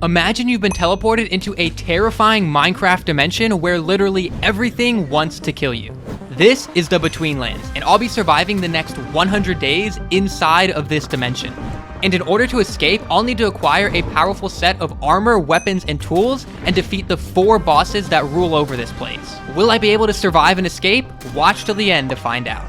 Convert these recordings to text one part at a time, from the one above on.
Imagine you've been teleported into a terrifying Minecraft dimension where literally everything wants to kill you. This is the Between Lands, and I'll be surviving the next 100 days inside of this dimension. And in order to escape, I'll need to acquire a powerful set of armor, weapons, and tools, and defeat the 4 bosses that rule over this place. Will I be able to survive and escape? Watch till the end to find out.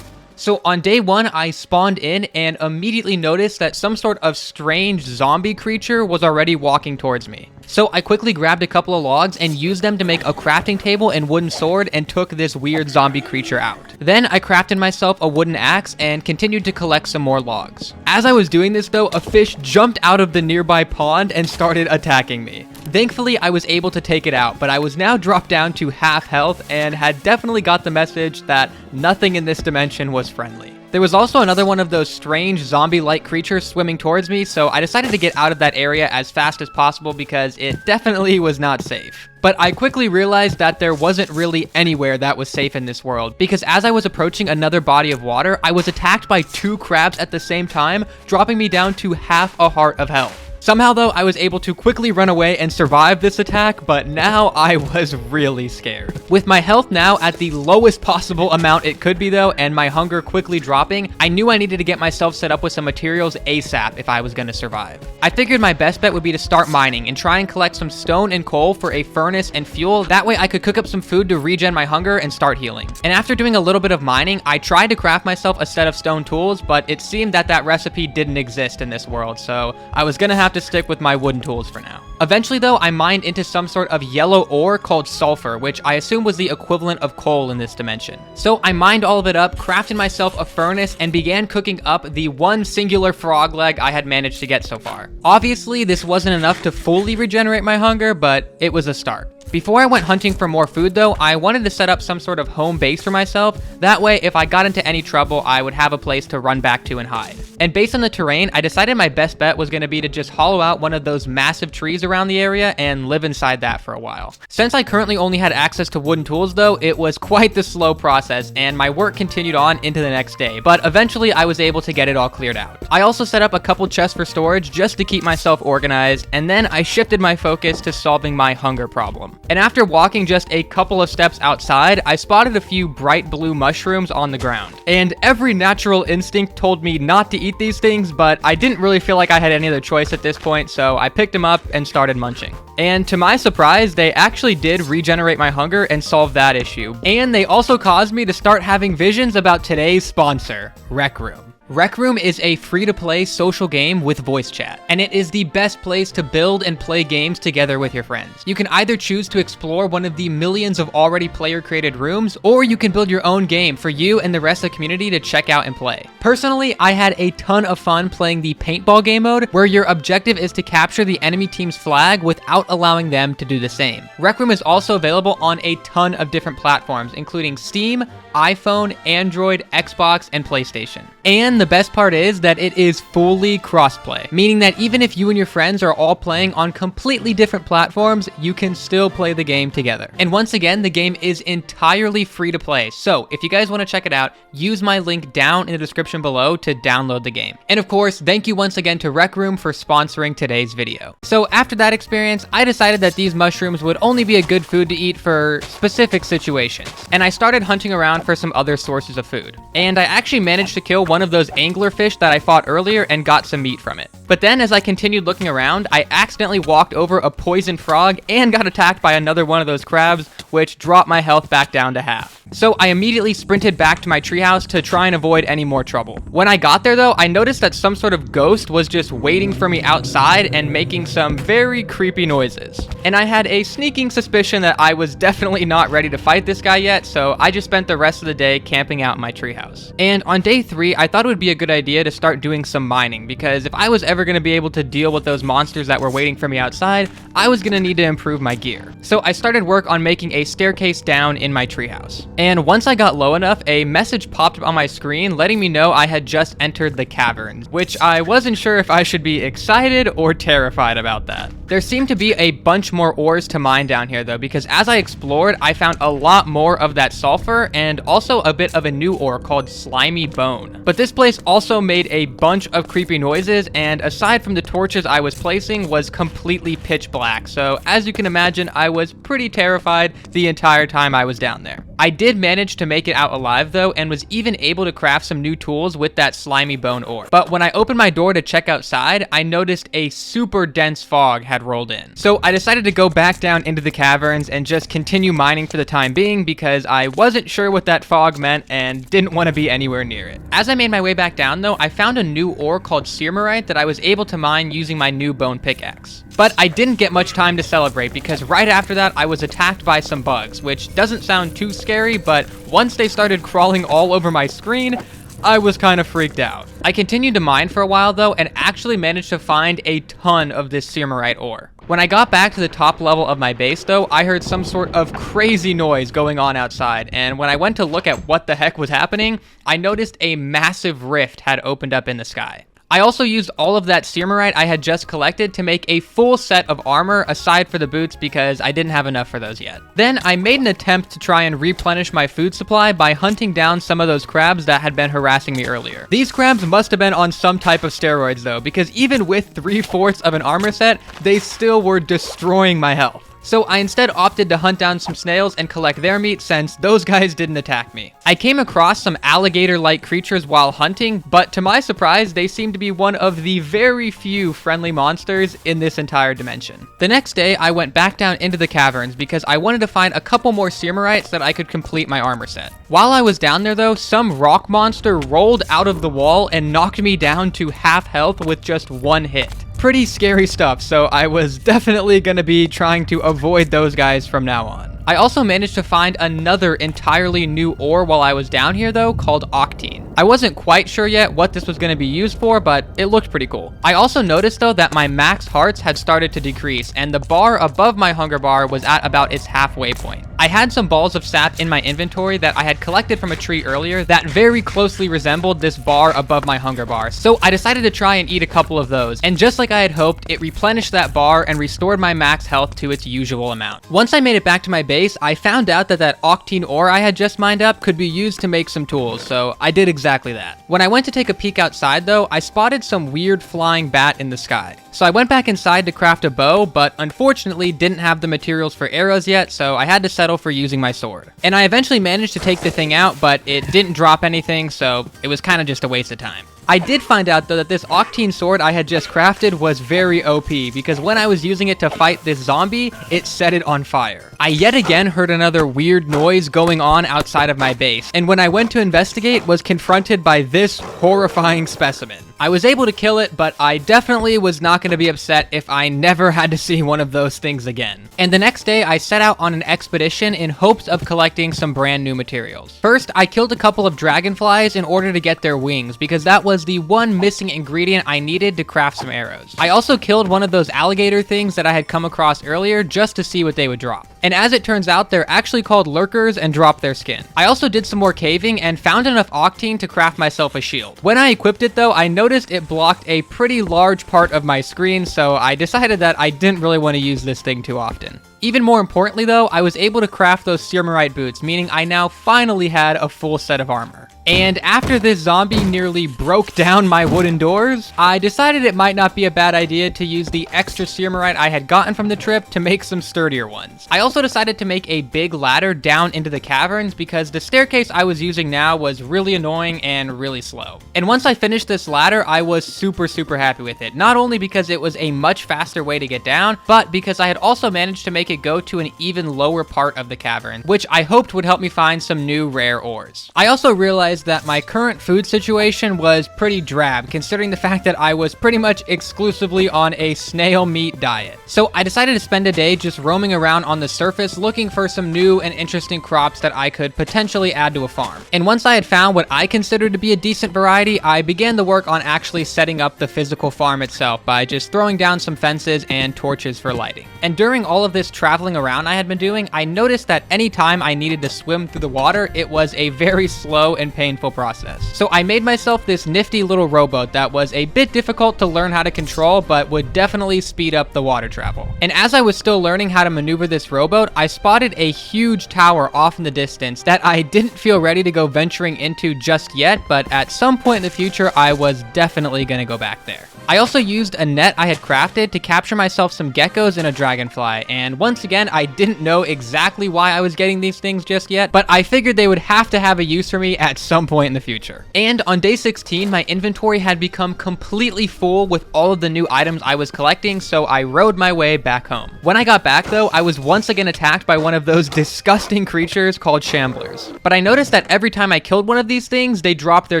So on day 1, I spawned in and immediately noticed that some sort of strange zombie creature was already walking towards me. So I quickly grabbed a couple of logs and used them to make a crafting table and wooden sword and took this weird zombie creature out. Then I crafted myself a wooden axe and continued to collect some more logs. As I was doing this though, a fish jumped out of the nearby pond and started attacking me. Thankfully, I was able to take it out, but I was now dropped down to half health and had definitely got the message that nothing in this dimension was friendly. There was also another one of those strange zombie-like creatures swimming towards me, so I decided to get out of that area as fast as possible because it definitely was not safe. But I quickly realized that there wasn't really anywhere that was safe in this world, because as I was approaching another body of water, I was attacked by 2 crabs at the same time, dropping me down to half a heart of health. Somehow though, I was able to quickly run away and survive this attack, but now I was really scared. With my health now at the lowest possible amount it could be though, and my hunger quickly dropping, I knew I needed to get myself set up with some materials ASAP if I was gonna survive. I figured my best bet would be to start mining and try and collect some stone and coal for a furnace and fuel. That way I could cook up some food to regen my hunger and start healing. And after doing a little bit of mining, I tried to craft myself a set of stone tools, but it seemed that that recipe didn't exist in this world, so I was gonna have to stick with my wooden tools for now. Eventually though, I mined into some sort of yellow ore called sulfur, which I assume was the equivalent of coal in this dimension. So I mined all of it up, crafted myself a furnace, and began cooking up the one singular frog leg I had managed to get so far. Obviously, this wasn't enough to fully regenerate my hunger, but it was a start. Before I went hunting for more food though, I wanted to set up some sort of home base for myself. That way, if I got into any trouble, I would have a place to run back to and hide. And based on the terrain, I decided my best bet was going to be to just hollow out one of those massive trees around the area and live inside that for a while. Since I currently only had access to wooden tools though, it was quite the slow process and my work continued on into the next day, but eventually I was able to get it all cleared out. I also set up a couple chests for storage just to keep myself organized, and then I shifted my focus to solving my hunger problem. And after walking just a couple of steps outside, I spotted a few bright blue mushrooms on the ground. And every natural instinct told me not to eat these things, but I didn't really feel like I had any other choice at this point, so I picked them up and started munching. And to my surprise, they actually did regenerate my hunger and solve that issue. And they also caused me to start having visions about today's sponsor, Rec Room. Rec Room is a free-to-play social game with voice chat, and it is the best place to build and play games together with your friends. You can either choose to explore one of the millions of already player-created rooms, or you can build your own game for you and the rest of the community to check out and play. Personally, I had a ton of fun playing the paintball game mode, where your objective is to capture the enemy team's flag without allowing them to do the same. Rec Room is also available on a ton of different platforms, including Steam, iPhone, Android, Xbox, and PlayStation. And the best part is that it is fully crossplay, meaning that even if you and your friends are all playing on completely different platforms, you can still play the game together. And once again, the game is entirely free to play, so if you guys want to check it out, use my link down in the description below to download the game. And of course, thank you once again to Rec Room for sponsoring today's video. So after that experience, I decided that these mushrooms would only be a good food to eat for specific situations, and I started hunting around for some other sources of food. And I actually managed to kill one of those anglerfish that I fought earlier and got some meat from it. But then as I continued looking around, I accidentally walked over a poison frog and got attacked by another one of those crabs, which dropped my health back down to half. So I immediately sprinted back to my treehouse to try and avoid any more trouble. When I got there though, I noticed that some sort of ghost was just waiting for me outside and making some very creepy noises. And I had a sneaking suspicion that I was definitely not ready to fight this guy yet, so I just spent the rest of the day camping out in my treehouse. And on day 3, I thought it would be a good idea to start doing some mining, because if I was ever going to be able to deal with those monsters that were waiting for me outside, I was going to need to improve my gear. So I started work on making a staircase down in my treehouse. And once I got low enough, a message popped up on my screen letting me know I had just entered the caverns, which I wasn't sure if I should be excited or terrified about that. There seemed to be a bunch more ores to mine down here though, because as I explored, I found a lot more of that sulfur and also a bit of a new ore called slimy bone. But this place place also made a bunch of creepy noises, and aside from the torches I was placing, was completely pitch black. So as you can imagine, I was pretty terrified the entire time I was down there. I did manage to make it out alive though, and was even able to craft some new tools with that slimy bone ore. But when I opened my door to check outside, I noticed a super dense fog had rolled in. So I decided to go back down into the caverns and just continue mining for the time being, because I wasn't sure what that fog meant and didn't want to be anywhere near it. As I made my way back down though, I found a new ore called Ceramite that I was able to mine using my new bone pickaxe. But I didn't get much time to celebrate, because right after that I was attacked by some bugs, which doesn't sound too scary, but once they started crawling all over my screen, I was kind of freaked out. I continued to mine for a while though, and actually managed to find a ton of this Ceramite ore. When I got back to the top level of my base though, I heard some sort of crazy noise going on outside, and when I went to look at what the heck was happening, I noticed a massive rift had opened up in the sky. I also used all of that Ceramite I had just collected to make a full set of armor aside for the boots, because I didn't have enough for those yet. Then I made an attempt to try and replenish my food supply by hunting down some of those crabs that had been harassing me earlier. These crabs must have been on some type of steroids though, because even with 3/4 of an armor set, they still were destroying my health. So I instead opted to hunt down some snails and collect their meat, since those guys didn't attack me. I came across some alligator-like creatures while hunting, but to my surprise, they seemed to be one of the very few friendly monsters in this entire dimension. The next day, I went back down into the caverns because I wanted to find a couple more Ceramites so that I could complete my armor set. While I was down there though, some rock monster rolled out of the wall and knocked me down to half health with just one hit. Pretty scary stuff, so I was definitely going to be trying to avoid those guys from now on. I also managed to find another entirely new ore while I was down here though, called octene. I wasn't quite sure yet what this was going to be used for, but it looked pretty cool. I also noticed though that my max hearts had started to decrease, and the bar above my hunger bar was at about its halfway point. I had some balls of sap in my inventory that I had collected from a tree earlier that very closely resembled this bar above my hunger bar, so I decided to try and eat a couple of those, and just like I had hoped, it replenished that bar and restored my max health to its usual amount. Once I made it back to my base, I found out that that octene ore I had just mined up could be used to make some tools, so I did exactly that. When I went to take a peek outside though, I spotted some weird flying bat in the sky. So I went back inside to craft a bow, but unfortunately didn't have the materials for arrows yet, so I had to settle for using my sword. And I eventually managed to take the thing out, but it didn't drop anything, so it was kind of just a waste of time. I did find out though that this octene sword I had just crafted was very OP, because when I was using it to fight this zombie, it set it on fire. I yet again heard another weird noise going on outside of my base, and when I went to investigate, was confronted by this horrifying specimen. I was able to kill it, but I definitely was not going to be upset if I never had to see one of those things again. And the next day, I set out on an expedition in hopes of collecting some brand new materials. First, I killed a couple of dragonflies in order to get their wings, because that was the one missing ingredient I needed to craft some arrows. I also killed one of those alligator things that I had come across earlier just to see what they would drop. And as it turns out, they're actually called lurkers and drop their skin. I also did some more caving and found enough octene to craft myself a shield. When I equipped it though, I noticed it blocked a pretty large part of my screen, so I decided that I didn't really want to use this thing too often. Even more importantly though, I was able to craft those Ceramite boots, meaning I now finally had a full set of armor. And after this zombie nearly broke down my wooden doors, I decided it might not be a bad idea to use the extra Ceramite I had gotten from the trip to make some sturdier ones. I also decided to make a big ladder down into the caverns because the staircase I was using now was really annoying and really slow. And once I finished this ladder, I was super happy with it. Not only because it was a much faster way to get down, but because I had also managed to make it go to an even lower part of the cavern, which I hoped would help me find some new rare ores. I also realized that my current food situation was pretty drab, considering the fact that I was pretty much exclusively on a snail meat diet. So I decided to spend a day just roaming around on the surface looking for some new and interesting crops that I could potentially add to a farm. And once I had found what I considered to be a decent variety, I began the work on actually setting up the physical farm itself by just throwing down some fences and torches for lighting. And during all of this traveling around I had been doing, I noticed that anytime I needed to swim through the water, it was a very slow and painful process. So I made myself this nifty little rowboat that was a bit difficult to learn how to control, but would definitely speed up the water travel. And as I was still learning how to maneuver this rowboat, rowboat, I spotted a huge tower off in the distance that I didn't feel ready to go venturing into just yet, but at some point in the future, I was definitely gonna go back there. I also used a net I had crafted to capture myself some geckos and a dragonfly, and once again, I didn't know exactly why I was getting these things just yet, but I figured they would have to have a use for me at some point in the future. And on day 16, my inventory had become completely full with all of the new items I was collecting, so I rode my way back home. When I got back though, I was once again attacked by one of those disgusting creatures called shamblers. But I noticed that every time I killed one of these things, they dropped their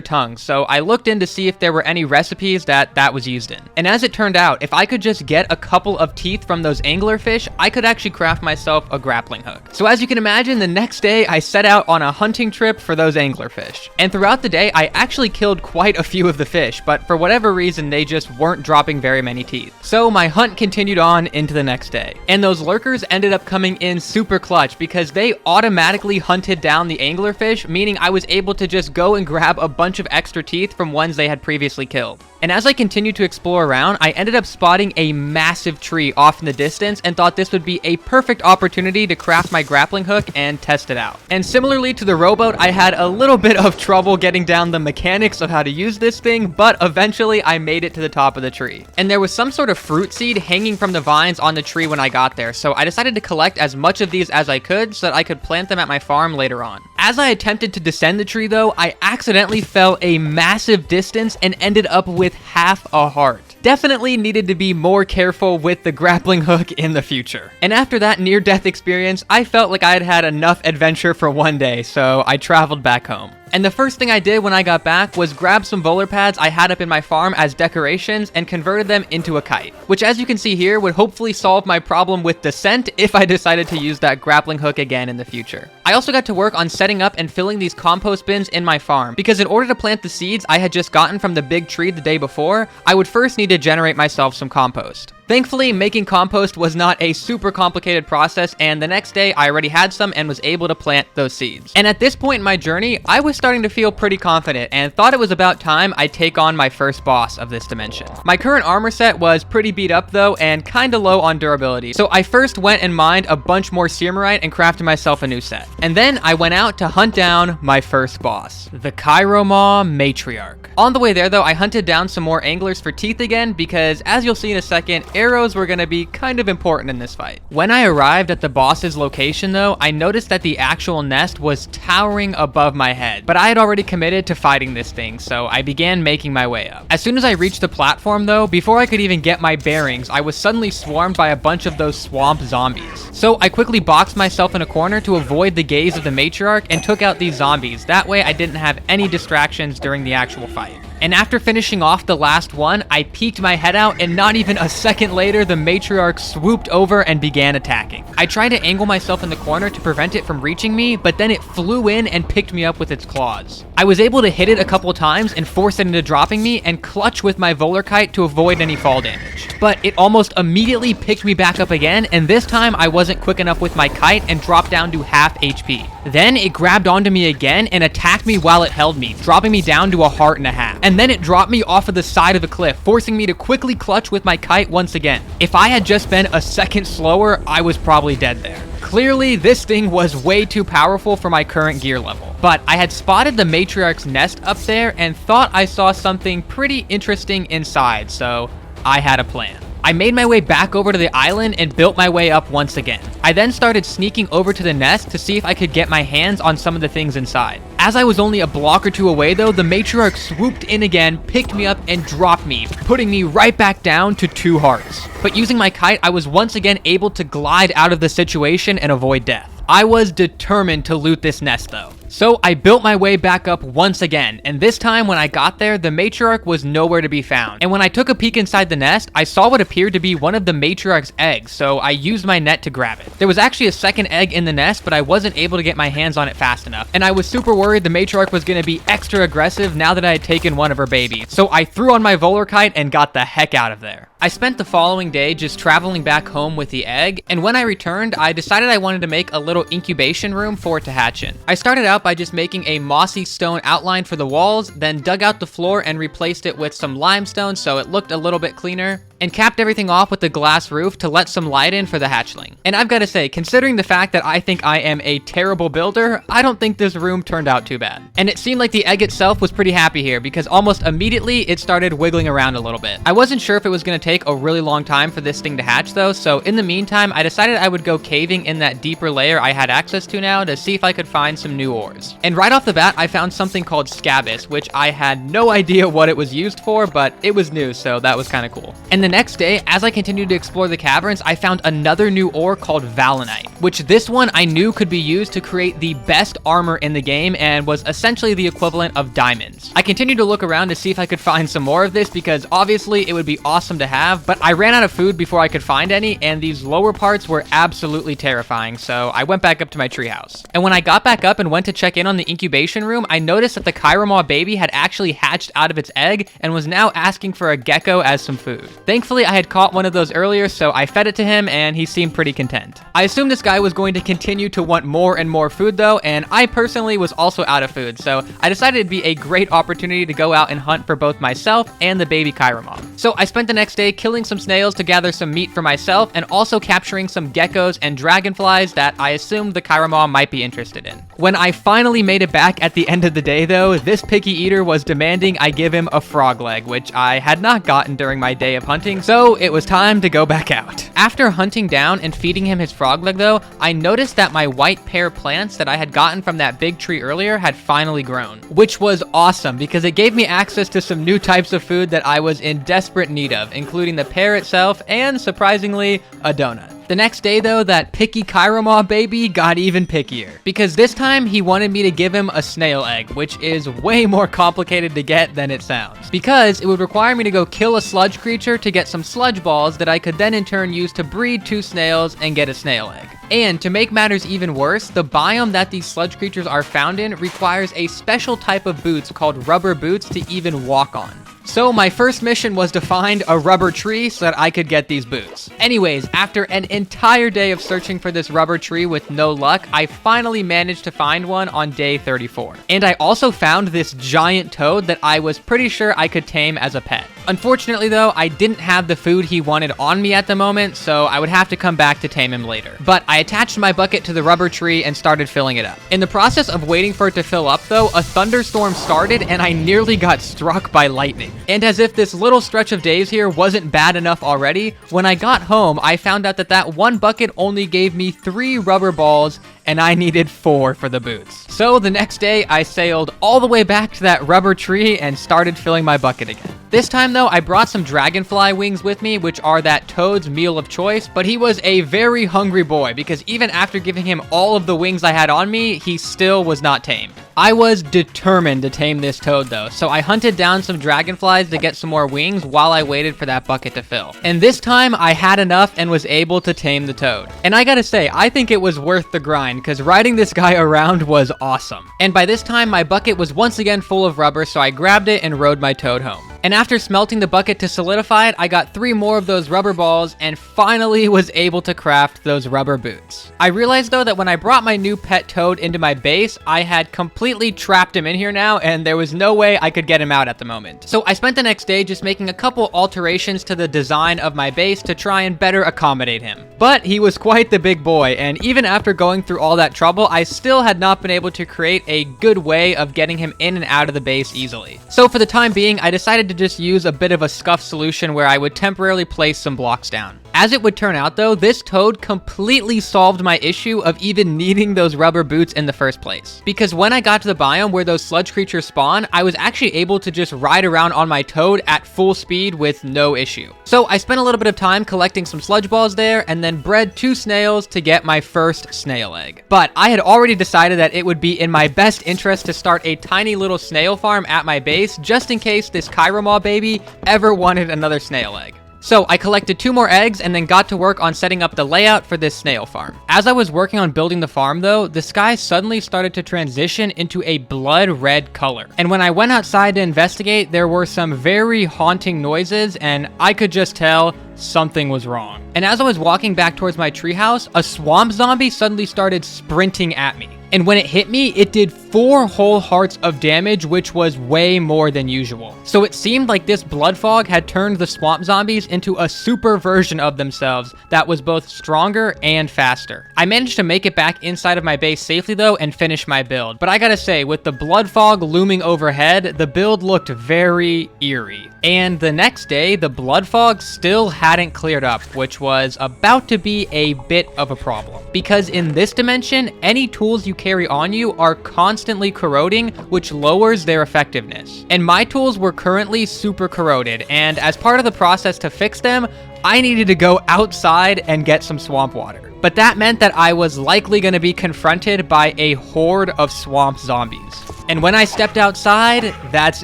tongues, so I looked in to see if there were any recipes that was used in. And as it turned out, if I could just get a couple of teeth from those anglerfish, I could actually craft myself a grappling hook. So as you can imagine, the next day I set out on a hunting trip for those anglerfish. And throughout the day, I actually killed quite a few of the fish, but for whatever reason, they just weren't dropping very many teeth. So my hunt continued on into the next day. And those lurkers ended up coming in super clutch because they automatically hunted down the anglerfish, meaning I was able to just go and grab a bunch of extra teeth from ones they had previously killed. And as I continued to explore around, I ended up spotting a massive tree off in the distance and thought this would be a perfect opportunity to craft my grappling hook and test it out. And similarly to the rowboat, I had a little bit of trouble getting down the mechanics of how to use this thing, but eventually I made it to the top of the tree. And there was some sort of fruit seed hanging from the vines on the tree when I got there, so I decided to collect as much of these as I could so that I could plant them at my farm later on. As I attempted to descend the tree though, I accidentally fell a massive distance and ended up with half a heart. Definitely needed to be more careful with the grappling hook in the future. And after that near-death experience, I felt like I had had enough adventure for one day, so I traveled back home. And the first thing I did when I got back was grab some volar pads I had up in my farm as decorations and converted them into a kite, which as you can see here would hopefully solve my problem with descent if I decided to use that grappling hook again in the future. I also got to work on setting up and filling these compost bins in my farm, because in order to plant the seeds I had just gotten from the big tree the day before, I would first need to generate myself some compost. Thankfully, making compost was not a super complicated process, and the next day I already had some and was able to plant those seeds. And at this point in my journey, I was starting to feel pretty confident and thought it was about time I take on my first boss of this dimension. My current armor set was pretty beat up though and kinda low on durability, so I first went and mined a bunch more Searmorite and crafted myself a new set. And then I went out to hunt down my first boss, the Chiromaw Matriarch. On the way there though, I hunted down some more anglers for teeth again because, as you'll see in a second, arrows were going to be kind of important in this fight. When I arrived at the boss's location though, I noticed that the actual nest was towering above my head, but I had already committed to fighting this thing, so I began making my way up. As soon as I reached the platform though, before I could even get my bearings, I was suddenly swarmed by a bunch of those swamp zombies. So I quickly boxed myself in a corner to avoid the gaze of the matriarch and took out these zombies. That way I didn't have any distractions during the actual fight. And after finishing off the last one, I peeked my head out, and not even a second later, the matriarch swooped over and began attacking. I tried to angle myself in the corner to prevent it from reaching me, but then it flew in and picked me up with its claws. I was able to hit it a couple times and force it into dropping me and clutch with my volar kite to avoid any fall damage. But it almost immediately picked me back up again, and this time I wasn't quick enough with my kite and dropped down to half HP. Then it grabbed onto me again and attacked me while it held me, dropping me down to a heart and a half. And then it dropped me off of the side of the cliff, forcing me to quickly clutch with my kite once again. If I had just been a second slower, I was probably dead there. Clearly, this thing was way too powerful for my current gear level. But I had spotted the matriarch's nest up there and thought I saw something pretty interesting inside, so I had a plan. I made my way back over to the island and built my way up once again. I then started sneaking over to the nest to see if I could get my hands on some of the things inside. As I was only a block or two away though, the matriarch swooped in again, picked me up, and dropped me, putting me right back down to 2 hearts. But using my kite, I was once again able to glide out of the situation and avoid death. I was determined to loot this nest though. So I built my way back up once again, and this time when I got there, the matriarch was nowhere to be found. And when I took a peek inside the nest, I saw what appeared to be one of the matriarch's eggs, so I used my net to grab it. There was actually a second egg in the nest, but I wasn't able to get my hands on it fast enough, and I was super worried the matriarch was going to be extra aggressive now that I had taken one of her babies. So I threw on my volar kite and got the heck out of there. I spent the following day just traveling back home with the egg, and when I returned, I decided I wanted to make a little incubation room for it to hatch in. I started out by just making a mossy stone outline for the walls, then dug out the floor and replaced it with some limestone so it looked a little bit cleaner. and capped everything off with a glass roof to let some light in for the hatchling. And I've got to say, considering the fact that I think I am a terrible builder, I don't think this room turned out too bad. And it seemed like the egg itself was pretty happy here because almost immediately it started wiggling around a little bit. I wasn't sure if it was going to take a really long time for this thing to hatch though, so in the meantime, I decided I would go caving in that deeper layer I had access to now to see if I could find some new ores. And right off the bat, I found something called Scariest, which I had no idea what it was used for, but it was new, so that was kind of cool. And the next day, as I continued to explore the caverns, I found another new ore called Valinite, which this one I knew could be used to create the best armor in the game and was essentially the equivalent of diamonds. I continued to look around to see if I could find some more of this because obviously it would be awesome to have, but I ran out of food before I could find any, and these lower parts were absolutely terrifying, so I went back up to my treehouse. And when I got back up and went to check in on the incubation room, I noticed that the Chiromaw baby had actually hatched out of its egg and was now asking for a gecko as some food. Thankfully, I had caught one of those earlier, so I fed it to him and he seemed pretty content. I assumed this guy was going to continue to want more and more food though, and I personally was also out of food, so I decided it'd be a great opportunity to go out and hunt for both myself and the baby Chiromaw. So I spent the next day killing some snails to gather some meat for myself and also capturing some geckos and dragonflies that I assumed the Chiromaw might be interested in. When I finally made it back at the end of the day though, this picky eater was demanding I give him a frog leg, which I had not gotten during my day of hunting, so it was time to go back out. After hunting down and feeding him his frog leg though, I noticed that my white pear plants that I had gotten from that big tree earlier had finally grown, which was awesome because it gave me access to some new types of food that I was in desperate need of, including the pear itself and, surprisingly, a donut. The next day though, that picky Chiromaw baby got even pickier, because this time he wanted me to give him a snail egg, which is way more complicated to get than it sounds, because it would require me to go kill a sludge creature to get some sludge balls that I could then in turn use to breed 2 snails and get a snail egg. And to make matters even worse, the biome that these sludge creatures are found in requires a special type of boots called rubber boots to even walk on. So my first mission was to find a rubber tree so that I could get these boots. Anyways, after an entire day of searching for this rubber tree with no luck, I finally managed to find one on day 34. And I also found this giant toad that I was pretty sure I could tame as a pet. Unfortunately though, I didn't have the food he wanted on me at the moment, so I would have to come back to tame him later. But I attached my bucket to the rubber tree and started filling it up. In the process of waiting for it to fill up though, a thunderstorm started and I nearly got struck by lightning. And as if this little stretch of days here wasn't bad enough already, when I got home, I found out that that one bucket only gave me 3 rubber balls and I needed 4 for the boots. So the next day, I sailed all the way back to that rubber tree and started filling my bucket again. This time though, I brought some dragonfly wings with me, which are that toad's meal of choice, but he was a very hungry boy because even after giving him all of the wings I had on me, he still was not tamed. I was determined to tame this toad though, so I hunted down some dragonflies to get some more wings while I waited for that bucket to fill. And this time I had enough and was able to tame the toad. And I gotta say, I think it was worth the grind because riding this guy around was awesome. And by this time my bucket was once again full of rubber, so I grabbed it and rode my toad home. And after smelting the bucket to solidify it, I got 3 more of those rubber balls and finally was able to craft those rubber boots. I realized though that when I brought my new pet toad into my base, I had completely trapped him in here now and there was no way I could get him out at the moment. So I spent the next day just making a couple alterations to the design of my base to try and better accommodate him. But he was quite the big boy, and even after going through all that trouble, I still had not been able to create a good way of getting him in and out of the base easily. So for the time being, I decided to just use a bit of a scuff solution where I would temporarily place some blocks down. As it would turn out though, this toad completely solved my issue of even needing those rubber boots in the first place. Because when I got to the biome where those sludge creatures spawn, I was actually able to just ride around on my toad at full speed with no issue. So I spent a little bit of time collecting some sludge balls there and then bred 2 snails to get my first snail egg. But I had already decided that it would be in my best interest to start a tiny little snail farm at my base just in case this Chiromaw baby ever wanted another snail egg. So I collected 2 more eggs and then got to work on setting up the layout for this snail farm. As I was working on building the farm though, the sky suddenly started to transition into a blood red color. And when I went outside to investigate, there were some very haunting noises and I could just tell something was wrong. And as I was walking back towards my treehouse, a swamp zombie suddenly started sprinting at me. And when it hit me, it did 4 whole hearts of damage, which was way more than usual. So it seemed like this blood fog had turned the swamp zombies into a super version of themselves that was both stronger and faster. I managed to make it back inside of my base safely though and finish my build. But I gotta say, with the blood fog looming overhead, the build looked very eerie. And the next day, the blood fog still hadn't cleared up, which was about to be a bit of a problem. Because in this dimension, any tools you carry on you are constantly corroding, which lowers their effectiveness. And my tools were currently super corroded, and as part of the process to fix them, I needed to go outside and get some swamp water. But that meant that I was likely going to be confronted by a horde of swamp zombies. And when I stepped outside, that's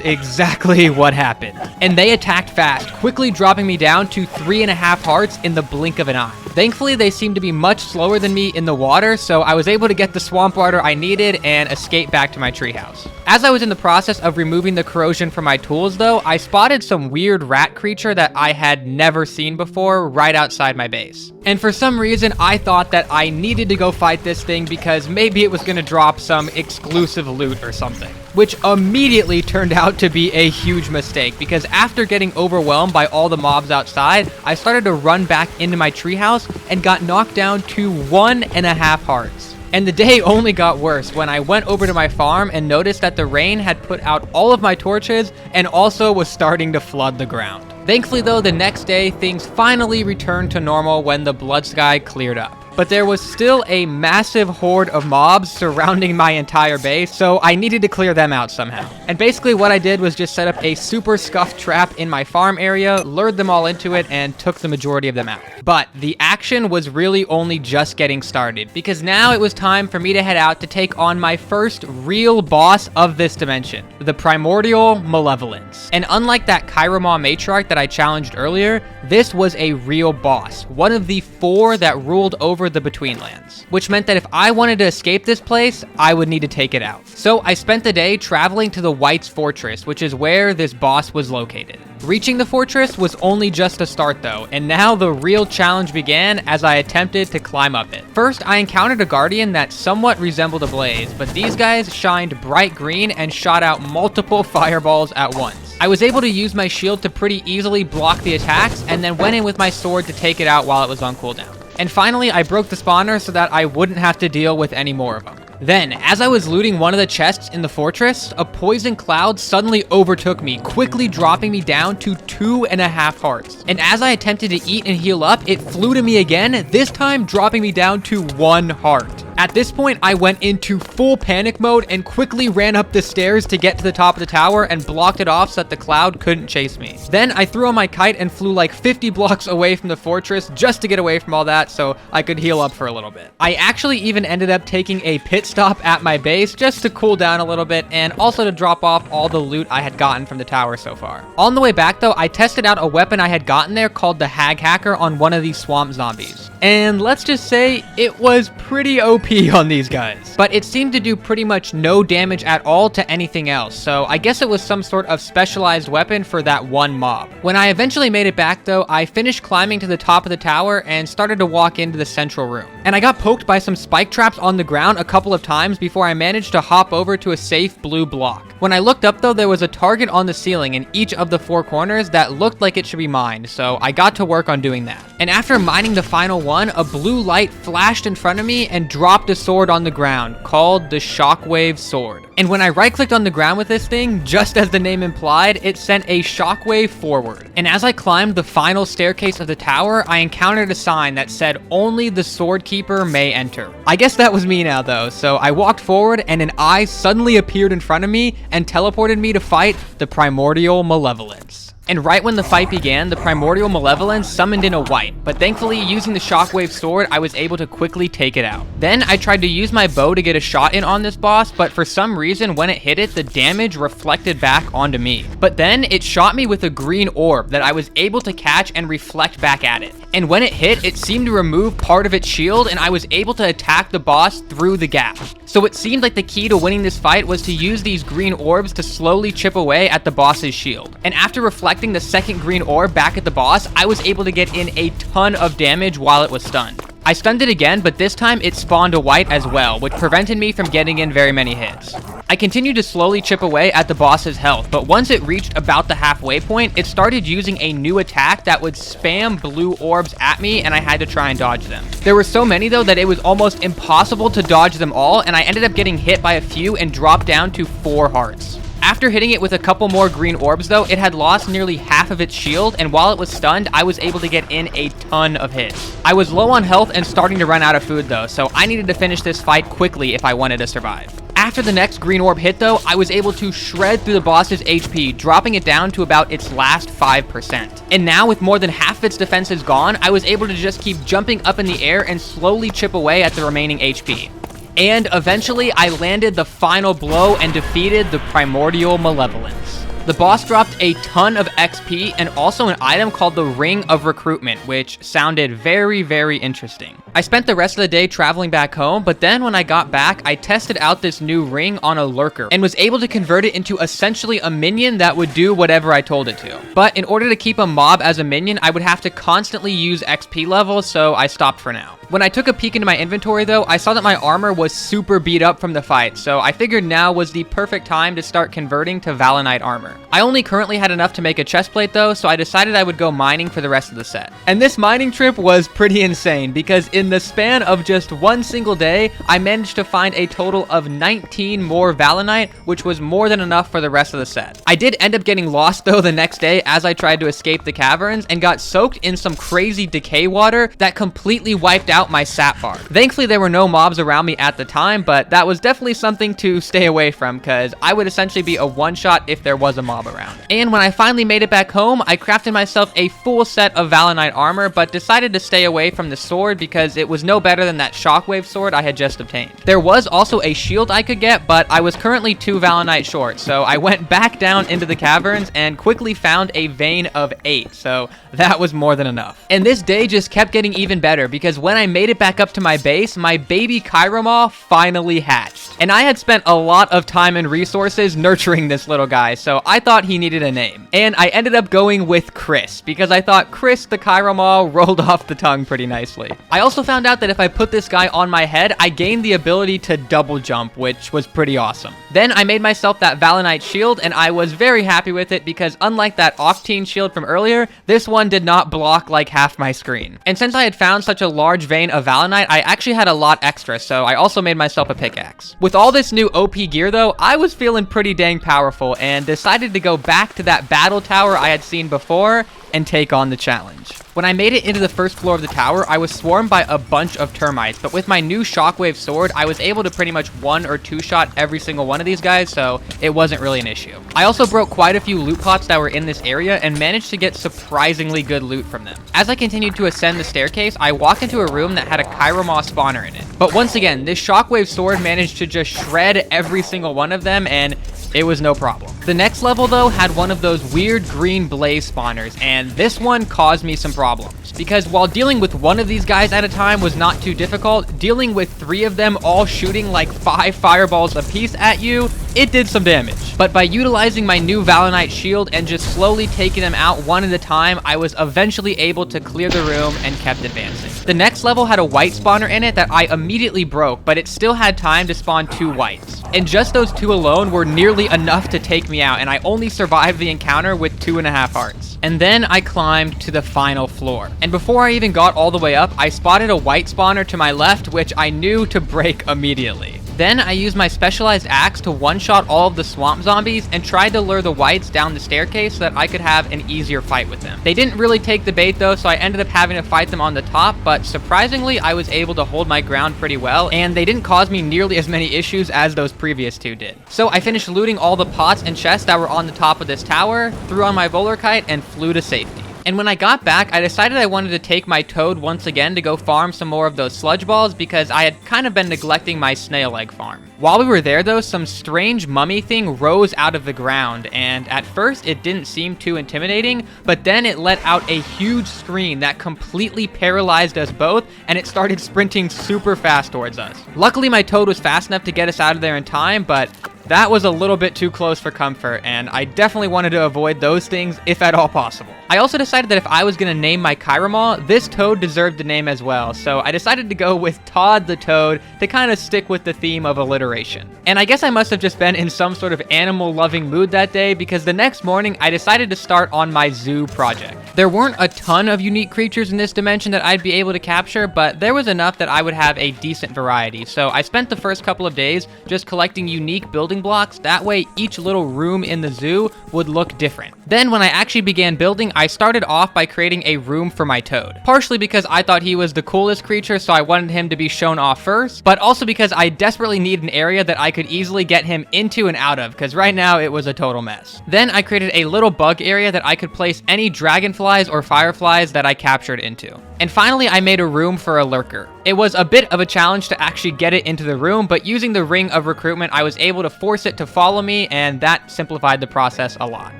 exactly what happened. And they attacked fast, quickly dropping me down to 3.5 hearts in the blink of an eye. Thankfully, they seemed to be much slower than me in the water, so I was able to get the swamp water I needed and escape back to my treehouse. As I was in the process of removing the corrosion from my tools though, I spotted some weird rat creature that I had never seen before right outside my base. And for some reason, I thought that I needed to go fight this thing because maybe it was going to drop some exclusive loot or something. Which immediately turned out to be a huge mistake, because after getting overwhelmed by all the mobs outside, I started to run back into my treehouse and got knocked down to 1.5 hearts. And the day only got worse when I went over to my farm and noticed that the rain had put out all of my torches and also was starting to flood the ground. Thankfully though, the next day, things finally returned to normal when the blood sky cleared up. But there was still a massive horde of mobs surrounding my entire base, so I needed to clear them out somehow. And basically what I did was just set up a super scuffed trap in my farm area, lured them all into it, and took the majority of them out. But the action was really only just getting started, because now it was time for me to head out to take on my first real boss of this dimension, the Primordial Malevolence. And unlike that Chiromaw Matriarch that I challenged earlier, this was a real boss, one of the 4 that ruled over the Betweenlands, which meant that if I wanted to escape this place, I would need to take it out. So I spent the day traveling to the White's Fortress, which is where this boss was located. Reaching the fortress was only just a start though, and now the real challenge began as I attempted to climb up it. First, I encountered a guardian that somewhat resembled a blaze, but these guys shined bright green and shot out multiple fireballs at once. I was able to use my shield to pretty easily block the attacks, and then went in with my sword to take it out while it was on cooldown. And finally, I broke the spawner so that I wouldn't have to deal with any more of them. Then, as I was looting one of the chests in the fortress, a poison cloud suddenly overtook me, quickly dropping me down to 2.5 hearts. And as I attempted to eat and heal up, it flew to me again, this time dropping me down to 1 heart. At this point, I went into full panic mode and quickly ran up the stairs to get to the top of the tower and blocked it off so that the cloud couldn't chase me. Then I threw on my kite and flew like 50 blocks away from the fortress just to get away from all that so I could heal up for a little bit. I actually even ended up taking a pit stop at my base just to cool down a little bit and also to drop off all the loot I had gotten from the tower so far. On the way back though, I tested out a weapon I had gotten there called the Hag Hacker on one of these swamp zombies. And let's just say it was pretty OP on these guys. But it seemed to do pretty much no damage at all to anything else, so I guess it was some sort of specialized weapon for that one mob. When I eventually made it back though, I finished climbing to the top of the tower and started to walk into the central room. And I got poked by some spike traps on the ground a couple of times before I managed to hop over to a safe blue block. When I looked up though, there was a target on the ceiling in each of the 4 corners that looked like it should be mined, so I got to work on doing that. And after mining the final one, a blue light flashed in front of me and dropped a sword on the ground called the Shockwave Sword. And when I right-clicked on the ground with this thing, just as the name implied, it sent a shockwave forward. And as I climbed the final staircase of the tower, I encountered a sign that said only the sword keeper may enter. I guess that was me now though, so I walked forward and an eye suddenly appeared in front of me and teleported me to fight the Primordial Malevolence. And right when the fight began, the Primordial Malevolence summoned in a wight, but thankfully using the Shockwave Sword, I was able to quickly take it out. Then I tried to use my bow to get a shot in on this boss, but for some reason when it hit it, the damage reflected back onto me. But then it shot me with a green orb that I was able to catch and reflect back at it. And when it hit, it seemed to remove part of its shield and I was able to attack the boss through the gap. So it seemed like the key to winning this fight was to use these green orbs to slowly chip away at the boss's shield. And after reflecting the second green orb back at the boss, I was able to get in a ton of damage while it was stunned. I stunned it again, but this time it spawned a white as well, which prevented me from getting in very many hits. I continued to slowly chip away at the boss's health, but once it reached about the halfway point, it started using a new attack that would spam blue orbs at me, and I had to try and dodge them. There were so many though that it was almost impossible to dodge them all, and I ended up getting hit by a few and dropped down to 4 hearts. After hitting it with a couple more green orbs though, it had lost nearly half of its shield, and while it was stunned, I was able to get in a ton of hits. I was low on health and starting to run out of food though, so I needed to finish this fight quickly if I wanted to survive. After the next green orb hit though, I was able to shred through the boss's HP, dropping it down to about its last 5%. And now with more than half of its defenses gone, I was able to just keep jumping up in the air and slowly chip away at the remaining HP. And eventually, I landed the final blow and defeated the Primordial Malevolence. The boss dropped a ton of XP and also an item called the Ring of Recruitment, which sounded very, very interesting. I spent the rest of the day traveling back home, but then when I got back, I tested out this new ring on a lurker and was able to convert it into essentially a minion that would do whatever I told it to. But in order to keep a mob as a minion, I would have to constantly use XP levels, so I stopped for now. When I took a peek into my inventory though, I saw that my armor was super beat up from the fight, so I figured now was the perfect time to start converting to Valenite armor. I only currently had enough to make a chestplate though, so I decided I would go mining for the rest of the set. And this mining trip was pretty insane because in the span of just one single day, I managed to find a total of 19 more Valenite, which was more than enough for the rest of the set. I did end up getting lost though the next day as I tried to escape the caverns and got soaked in some crazy decay water that completely wiped out my sap bar. Thankfully, there were no mobs around me at the time, but that was definitely something to stay away from because I would essentially be a one-shot if there was a mob around. And when I finally made it back home, I crafted myself a full set of Valenite armor, but decided to stay away from the sword because it was no better than that shockwave sword I had just obtained. There was also a shield I could get, but I was currently 2 Valenite short, so I went back down into the caverns and quickly found a vein of 8, so that was more than enough. And this day just kept getting even better because when I made it back up to my base, my baby Chiromaw finally hatched. And I had spent a lot of time and resources nurturing this little guy, so I thought he needed a name. And I ended up going with Chris, because I thought Chris the Chiromaw rolled off the tongue pretty nicely. I also found out that if I put this guy on my head, I gained the ability to double jump, which was pretty awesome. Then I made myself that Valenite shield, and I was very happy with it because unlike that Octane shield from earlier, this one did not block like half my screen. And since I had found such a large vein of Valenite, I actually had a lot extra, so I also made myself a pickaxe. With all this new OP gear though, I was feeling pretty dang powerful and decided to go back to that battle tower I had seen before and take on the challenge. When I made it into the first floor of the tower, I was swarmed by a bunch of termites, but with my new shockwave sword, I was able to pretty much 1 or 2 shot every single one of these guys, so it wasn't really an issue. I also broke quite a few loot pots that were in this area and managed to get surprisingly good loot from them. As I continued to ascend the staircase, I walked into a room that had a Chiromaw spawner in it. But once again, this shockwave sword managed to just shred every single one of them, and it was no problem. The next level though had one of those weird green blaze spawners, and this one caused me some problems. Because while dealing with one of these guys at a time was not too difficult, dealing with 3 of them all shooting like 5 fireballs apiece at you, it did some damage. But by utilizing my new Valenite shield and just slowly taking them out one at a time, I was eventually able to clear the room and kept advancing. The next level had a white spawner in it that I immediately broke, but it still had time to spawn 2 whites. And just those 2 alone were nearly enough to take me out, and I only survived the encounter with 2.5 hearts. And then I climbed to the final floor. And before I even got all the way up, I spotted a white spawner to my left, which I knew to break immediately. Then I used my specialized axe to one-shot all of the swamp zombies and tried to lure the whites down the staircase so that I could have an easier fight with them. They didn't really take the bait though, so I ended up having to fight them on the top, but surprisingly, I was able to hold my ground pretty well, and they didn't cause me nearly as many issues as those previous 2 did. So I finished looting all the pots and chests that were on the top of this tower, threw on my bowler kite, and flew to safety. And when I got back, I decided I wanted to take my toad once again to go farm some more of those sludge balls because I had kind of been neglecting my snail egg farm. While we were there though, some strange mummy thing rose out of the ground, and at first it didn't seem too intimidating, but then it let out a huge scream that completely paralyzed us both, and it started sprinting super fast towards us. Luckily my toad was fast enough to get us out of there in time, but that was a little bit too close for comfort, and I definitely wanted to avoid those things if at all possible. I also decided that if I was gonna name my Chiromal, this toad deserved a name as well, so I decided to go with Todd the Toad to kind of stick with the theme of alliteration. And I guess I must have just been in some sort of animal-loving mood that day, because the next morning I decided to start on my zoo project. There weren't a ton of unique creatures in this dimension that I'd be able to capture, but there was enough that I would have a decent variety, so I spent the first couple of days just collecting unique building blocks. That way each little room in the zoo would look different. Then when I actually began building, I started off by creating a room for my toad. Partially because I thought he was the coolest creature, so I wanted him to be shown off first, but also because I desperately needed an area that I could easily get him into and out of, because right now it was a total mess. Then I created a little bug area that I could place any dragonflies or fireflies that I captured into. And finally, I made a room for a lurker. It was a bit of a challenge to actually get it into the room, but using the ring of recruitment, I was able to force it to follow me, and that simplified the process a lot.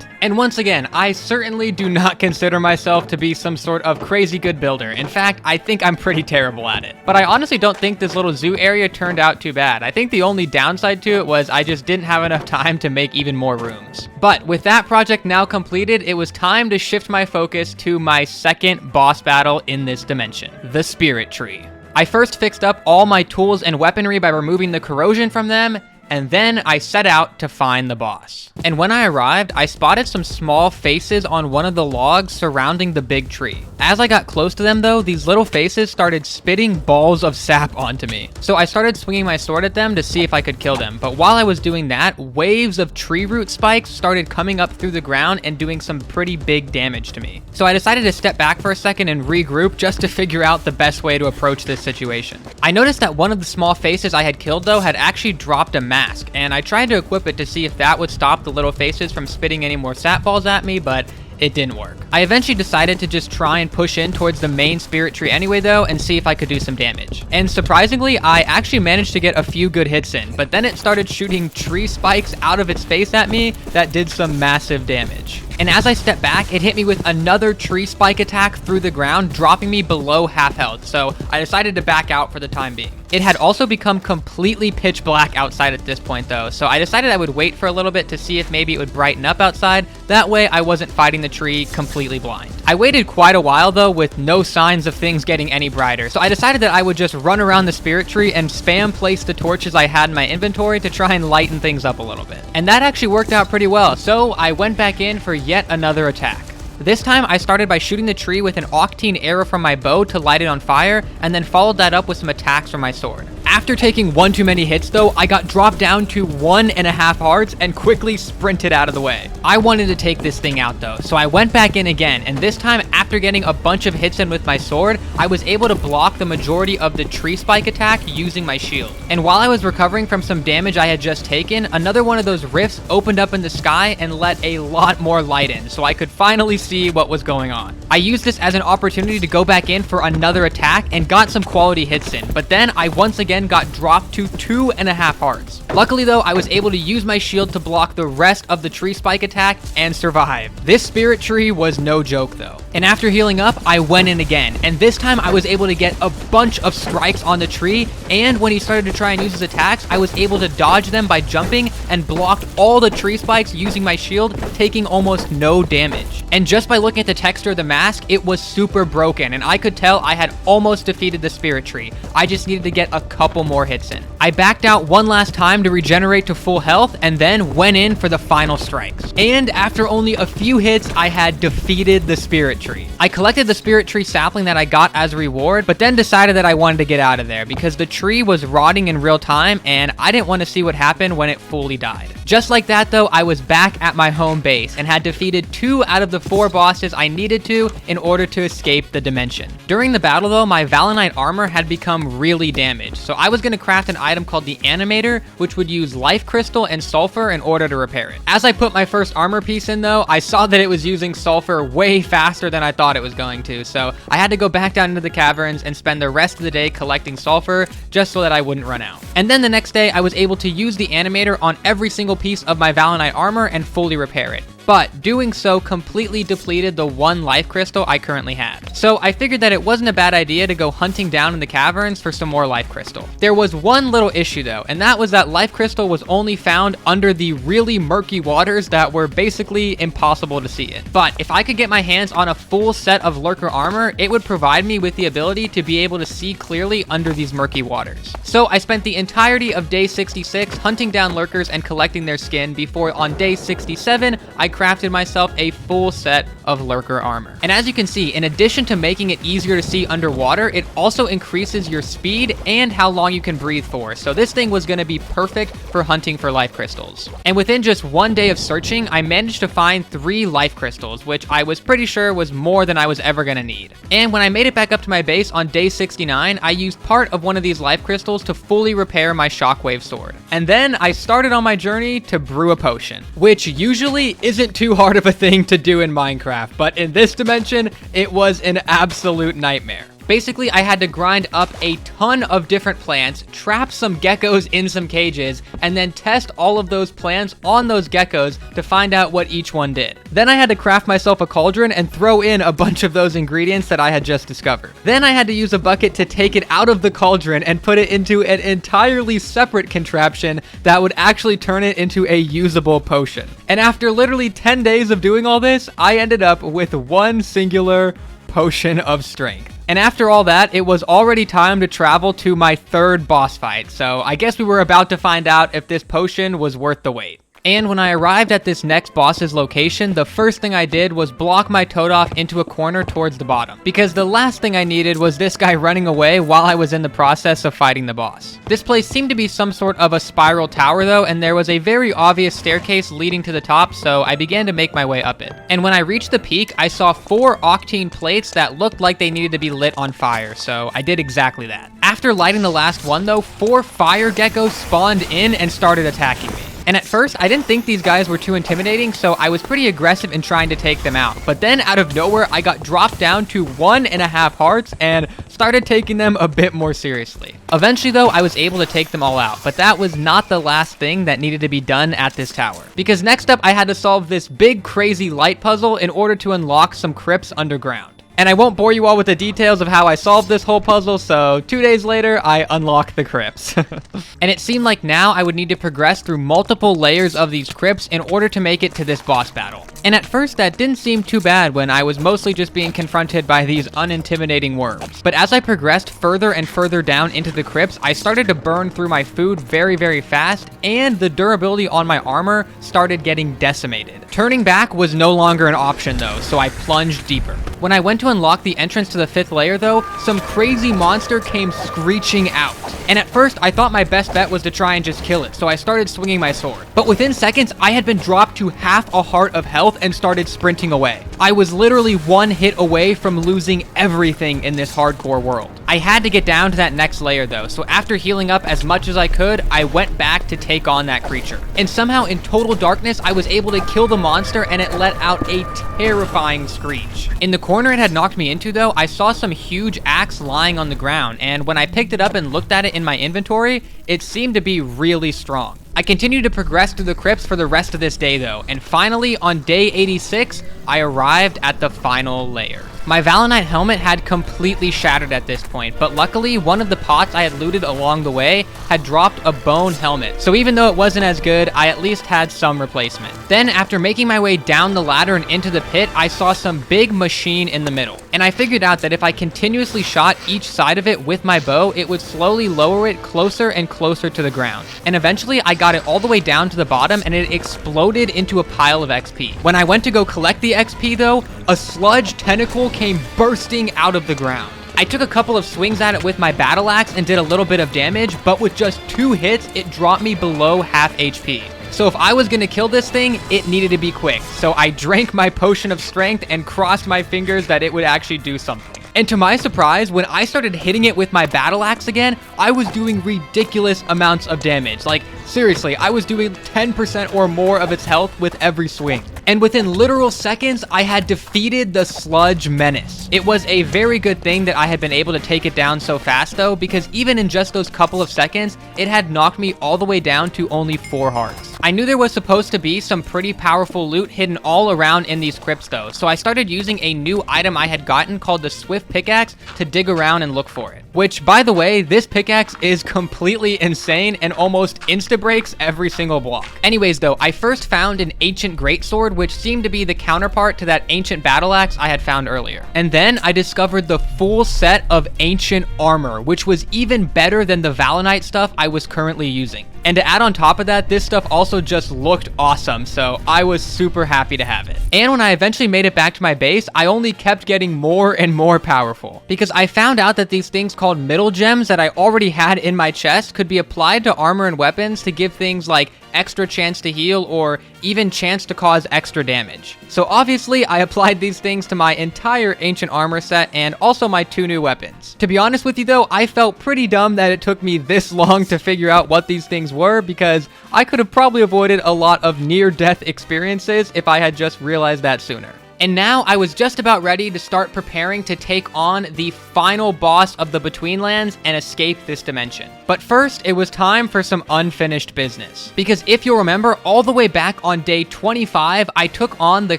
And once again, I certainly do not consider myself to be some sort of crazy good builder. In fact, I think I'm pretty terrible at it. But I honestly don't think this little zoo area turned out too bad. I think the only downside to it was I just didn't have enough time to make even more rooms. But with that project now completed, it was time to shift my focus to my second boss battle in this dimension, the Spirit Tree. I first fixed up all my tools and weaponry by removing the corrosion from them, and then I set out to find the boss. And when I arrived, I spotted some small faces on one of the logs surrounding the big tree. As I got close to them though, these little faces started spitting balls of sap onto me. So I started swinging my sword at them to see if I could kill them. But while I was doing that, waves of tree root spikes started coming up through the ground and doing some pretty big damage to me. So I decided to step back for a second and regroup just to figure out the best way to approach this situation. I noticed that one of the small faces I had killed though had actually dropped a mask, and I tried to equip it to see if that would stop the little faces from spitting any more sap balls at me, but it didn't work. I eventually decided to just try and push in towards the main spirit tree anyway though, and see if I could do some damage. And surprisingly, I actually managed to get a few good hits in, but then it started shooting tree spikes out of its face at me that did some massive damage. And as I stepped back, it hit me with another tree spike attack through the ground, dropping me below half health, so I decided to back out for the time being. It had also become completely pitch black outside at this point though, so I decided I would wait for a little bit to see if maybe it would brighten up outside. That way I wasn't fighting the tree completely blind. I waited quite a while though with no signs of things getting any brighter, so I decided that I would just run around the spirit tree and spam place the torches I had in my inventory to try and lighten things up a little bit. And that actually worked out pretty well, so I went back in for yet another attack. This time, I started by shooting the tree with an octane arrow from my bow to light it on fire, and then followed that up with some attacks from my sword. After taking one too many hits though, I got dropped down to 1.5 hearts and quickly sprinted out of the way. I wanted to take this thing out though, so I went back in again, and this time after getting a bunch of hits in with my sword, I was able to block the majority of the tree spike attack using my shield. And while I was recovering from some damage I had just taken, another one of those rifts opened up in the sky and let a lot more light in, so I could finally see what was going on. I used this as an opportunity to go back in for another attack and got some quality hits in, but then I once again got dropped to 2.5 hearts. Luckily though, I was able to use my shield to block the rest of the tree spike attack and survive. This spirit tree was no joke though. And after healing up, I went in again, and this time I was able to get a bunch of strikes on the tree, and when he started to try and use his attacks, I was able to dodge them by jumping and blocked all the tree spikes using my shield, taking almost no damage. And just by looking at the texture of the mask, it was super broken, and I could tell I had almost defeated the spirit tree. I just needed to get a couple more hits in. I backed out one last time to regenerate to full health, and then went in for the final strikes. And after only a few hits, I had defeated the spirit tree. I collected the spirit tree sapling that I got as a reward, but then decided that I wanted to get out of there because the tree was rotting in real time, and I didn't want to see what happened when it fully died. Just like that though, I was back at my home base and had defeated 2 out of the 4 bosses I needed to in order to escape the dimension. During the battle though, my Valenite armor had become really damaged, so I was going to craft an item called the Animator, which would use life crystal and sulfur in order to repair it. As I put my first armor piece in though, I saw that it was using sulfur way faster than I thought it was going to, so I had to go back down into the caverns and spend the rest of the day collecting sulfur just so that I wouldn't run out. And then the next day, I was able to use the Animator on every single piece of my Valenite armor and fully repair it. but doing so completely depleted the one life crystal I currently had. So I figured that it wasn't a bad idea to go hunting down in the caverns for some more life crystal. There was one little issue though, and that was that life crystal was only found under the really murky waters that were basically impossible to see it. But if I could get my hands on a full set of lurker armor, it would provide me with the ability to be able to see clearly under these murky waters. So I spent the entirety of day 66 hunting down lurkers and collecting their skin before on day 67, I crafted myself a full set of lurker armor. And as you can see, in addition to making it easier to see underwater, it also increases your speed and how long you can breathe for. So this thing was going to be perfect for hunting for life crystals. And within just one day of searching, I managed to find 3 life crystals, which I was pretty sure was more than I was ever going to need. And when I made it back up to my base on day 69, I used part of one of these life crystals to fully repair my shockwave sword. And then I started on my journey to brew a potion, which usually isn't too hard of a thing to do in Minecraft, but in this dimension, it was an absolute nightmare. Basically, I had to grind up a ton of different plants, trap some geckos in some cages, and then test all of those plants on those geckos to find out what each one did. Then I had to craft myself a cauldron and throw in a bunch of those ingredients that I had just discovered. Then I had to use a bucket to take it out of the cauldron and put it into an entirely separate contraption that would actually turn it into a usable potion. And after literally 10 days of doing all this, I ended up with one singular potion of strength. And after all that, it was already time to travel to my 3rd boss fight, so I guess we were about to find out if this potion was worth the wait. And when I arrived at this next boss's location, the first thing I did was block my toad off into a corner towards the bottom, because the last thing I needed was this guy running away while I was in the process of fighting the boss. This place seemed to be some sort of a spiral tower though, and there was a very obvious staircase leading to the top, so I began to make my way up it. And when I reached the peak, I saw 4 octane plates that looked like they needed to be lit on fire, so I did exactly that. After lighting the last one though, 4 fire geckos spawned in and started attacking me. And at first, I didn't think these guys were too intimidating, so I was pretty aggressive in trying to take them out. But then out of nowhere, I got dropped down to 1.5 hearts and started taking them a bit more seriously. Eventually though, I was able to take them all out, but that was not the last thing that needed to be done at this tower. Because next up, I had to solve this big crazy light puzzle in order to unlock some crypts underground. And I won't bore you all with the details of how I solved this whole puzzle, so 2 days later, I unlocked the crypts. And it seemed like now I would need to progress through multiple layers of these crypts in order to make it to this boss battle. And at first, that didn't seem too bad when I was mostly just being confronted by these unintimidating worms. But as I progressed further and further down into the crypts, I started to burn through my food very, very fast, and the durability on my armor started getting decimated. Turning back was no longer an option though, so I plunged deeper. When I went to unlock the entrance to the 5th layer though, some crazy monster came screeching out. And at first, I thought my best bet was to try and just kill it, so I started swinging my sword. But within seconds, I had been dropped to half a heart of health and started sprinting away. I was literally 1 hit away from losing everything in this hardcore world. I had to get down to that next layer though, so after healing up as much as I could, I went back to take on that creature. And somehow in total darkness, I was able to kill the monster and it let out a terrifying screech. In the corner it had knocked me into though, I saw some huge axe lying on the ground, and when I picked it up and looked at it in my inventory, it seemed to be really strong. I continued to progress through the crypts for the rest of this day though, and finally on day 86, I arrived at the final layer. My Valenite helmet had completely shattered at this point, but luckily one of the pots I had looted along the way had dropped a bone helmet, so even though it wasn't as good, I at least had some replacement. Then after making my way down the ladder and into the pit, I saw some big machine in the middle, and I figured out that if I continuously shot each side of it with my bow, it would slowly lower it closer and closer to the ground. And eventually I got it all the way down to the bottom and it exploded into a pile of XP. When I went to go collect the XP though, a sludge tentacle came bursting out of the ground. I took a couple of swings at it with my battle axe and did a little bit of damage, but with just 2 hits, it dropped me below half HP. So if I was gonna kill this thing, it needed to be quick. So I drank my potion of strength and crossed my fingers that it would actually do something. And to my surprise, when I started hitting it with my battle axe again, I was doing ridiculous amounts of damage. Like, seriously, I was doing 10% or more of its health with every swing. And within literal seconds, I had defeated the sludge menace. It was a very good thing that I had been able to take it down so fast though, because even in just those couple of seconds, it had knocked me all the way down to only 4 hearts. I knew there was supposed to be some pretty powerful loot hidden all around in these crypts though, so I started using a new item I had gotten called the Swift Pickaxe to dig around and look for it. Which, by the way, this pickaxe is completely insane and almost insta-breaks every single block. Anyways though, I first found an ancient greatsword, which seemed to be the counterpart to that ancient battle axe I had found earlier. And then I discovered the full set of ancient armor, which was even better than the Valenite stuff I was currently using. And to add on top of that, this stuff also just looked awesome, so I was super happy to have it. And when I eventually made it back to my base, I only kept getting more and more powerful, because I found out that these things called middle gems that I already had in my chest could be applied to armor and weapons to give things like extra chance to heal or even chance to cause extra damage. So obviously I applied these things to my entire ancient armor set and also my 2 new weapons. To be honest with you though, I felt pretty dumb that it took me this long to figure out what these things were, because I could have probably avoided a lot of near-death experiences if I had just realized that sooner. And now I was just about ready to start preparing to take on the final boss of the Betweenlands and escape this dimension. But first, it was time for some unfinished business. Because if you'll remember, all the way back on day 25, I took on the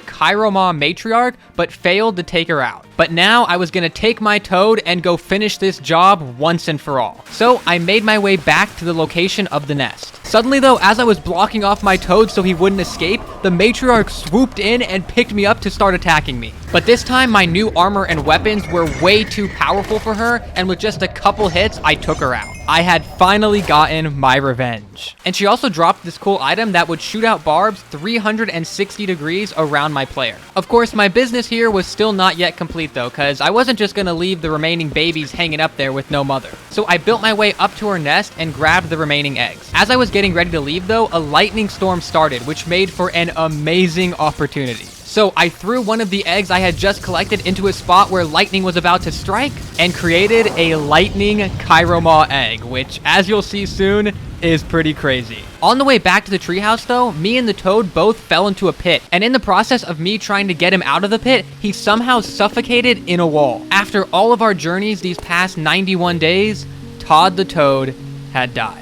Chiroma matriarch, but failed to take her out. But now I was gonna take my toad and go finish this job once and for all. So I made my way back to the location of the nest. Suddenly though, as I was blocking off my toad so he wouldn't escape, the matriarch swooped in and picked me up to start attacking me. But this time my new armor and weapons were way too powerful for her, and with just a couple hits, I took her out. I had finally gotten my revenge. And she also dropped this cool item that would shoot out barbs 360 degrees around my player. Of course, my business here was still not yet complete though, cause I wasn't just gonna leave the remaining babies hanging up there with no mother. So I built my way up to her nest and grabbed the remaining eggs. As I was getting ready to leave though, a lightning storm started, which made for an amazing opportunity. So I threw one of the eggs I had just collected into a spot where lightning was about to strike and created a lightning Chiroma egg, which, as you'll see soon, is pretty crazy. On the way back to the treehouse though, me and the toad both fell into a pit, and in the process of me trying to get him out of the pit, he somehow suffocated in a wall. After all of our journeys these past 91 days, Todd the toad had died.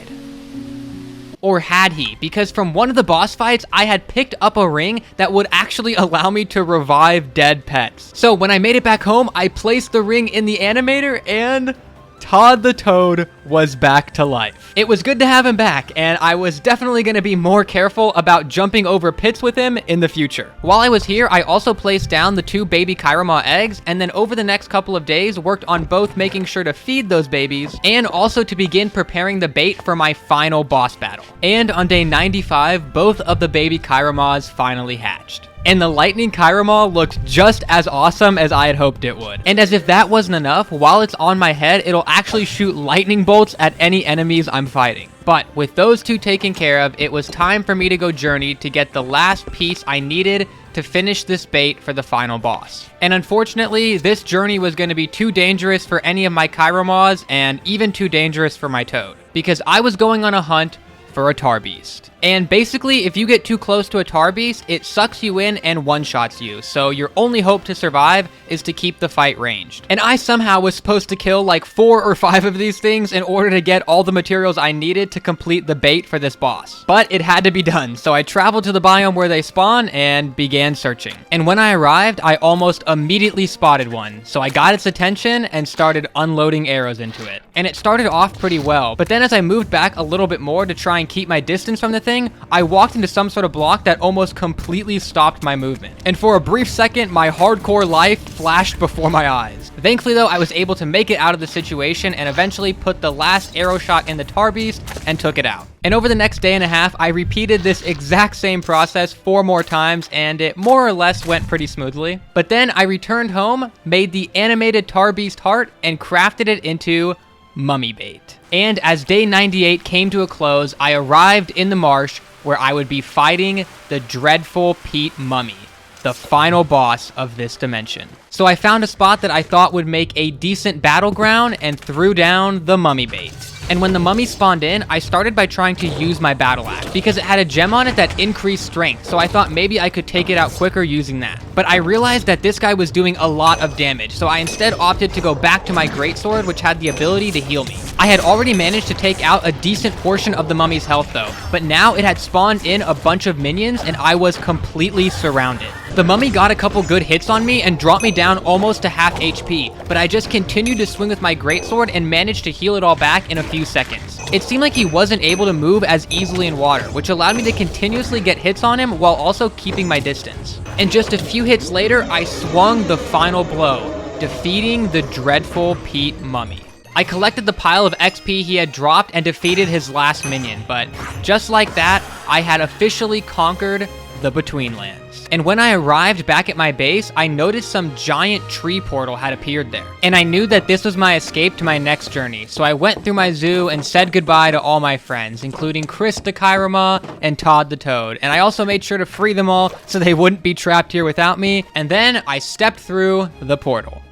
Or had he? Because from one of the boss fights, I had picked up a ring that would actually allow me to revive dead pets. So when I made it back home, I placed the ring in the animator and Todd the toad was back to life. It was good to have him back, and I was definitely going to be more careful about jumping over pits with him in the future. While I was here, I also placed down the 2 baby Chiroma eggs, and then over the next couple of days worked on both making sure to feed those babies and also to begin preparing the bait for my final boss battle. And on day 95, both of the baby Chiromas finally hatched. And the lightning Chiroma looked just as awesome as I had hoped it would. And as if that wasn't enough, while it's on my head, it'll actually shoot lightning bolts at any enemies I'm fighting. But with those 2 taken care of, it was time for me to go journey to get the last piece I needed to finish this bait for the final boss. And unfortunately, this journey was going to be too dangerous for any of my Chiromas and even too dangerous for my toad, because I was going on a hunt for a tar beast. And basically, if you get too close to a tar beast, it sucks you in and one-shots you, so your only hope to survive is to keep the fight ranged. And I somehow was supposed to kill like 4 or 5 of these things in order to get all the materials I needed to complete the bait for this boss. But it had to be done, so I traveled to the biome where they spawn and began searching. And when I arrived, I almost immediately spotted one, so I got its attention and started unloading arrows into it. And it started off pretty well, but then as I moved back a little bit more to try and keep my distance from the thing, I walked into some sort of block that almost completely stopped my movement. And for a brief second, my hardcore life flashed before my eyes. Thankfully though, I was able to make it out of the situation and eventually put the last arrow shot in the tar beast and took it out. And over the next day and a half, I repeated this exact same process 4 more times, and it more or less went pretty smoothly. But then I returned home, made the animated tar beast heart, and crafted it into mummy bait. And as day 98 came to a close, I arrived in the marsh where I would be fighting the dreadful Pete Mummy, the final boss of this dimension. So I found a spot that I thought would make a decent battleground and threw down the mummy bait. And when the mummy spawned in, I started by trying to use my battle axe because it had a gem on it that increased strength, so I thought maybe I could take it out quicker using that. But I realized that this guy was doing a lot of damage, so I instead opted to go back to my greatsword, which had the ability to heal me. I had already managed to take out a decent portion of the mummy's health though, but now it had spawned in a bunch of minions and I was completely surrounded. The mummy got a couple good hits on me and dropped me down almost to half HP, but I just continued to swing with my greatsword and managed to heal it all back in a few seconds. It seemed like he wasn't able to move as easily in water, which allowed me to continuously get hits on him while also keeping my distance. And just a few hits later, I swung the final blow, defeating the dreadful Pete mummy. I collected the pile of XP he had dropped and defeated his last minion, but just like that, I had officially conquered the Betweenlands. And when I arrived back at my base, I noticed some giant tree portal had appeared there. And I knew that this was my escape to my next journey, so I went through my zoo and said goodbye to all my friends, including Chris the Kairama and Todd the Toad. And I also made sure to free them all so they wouldn't be trapped here without me. And then I stepped through the portal.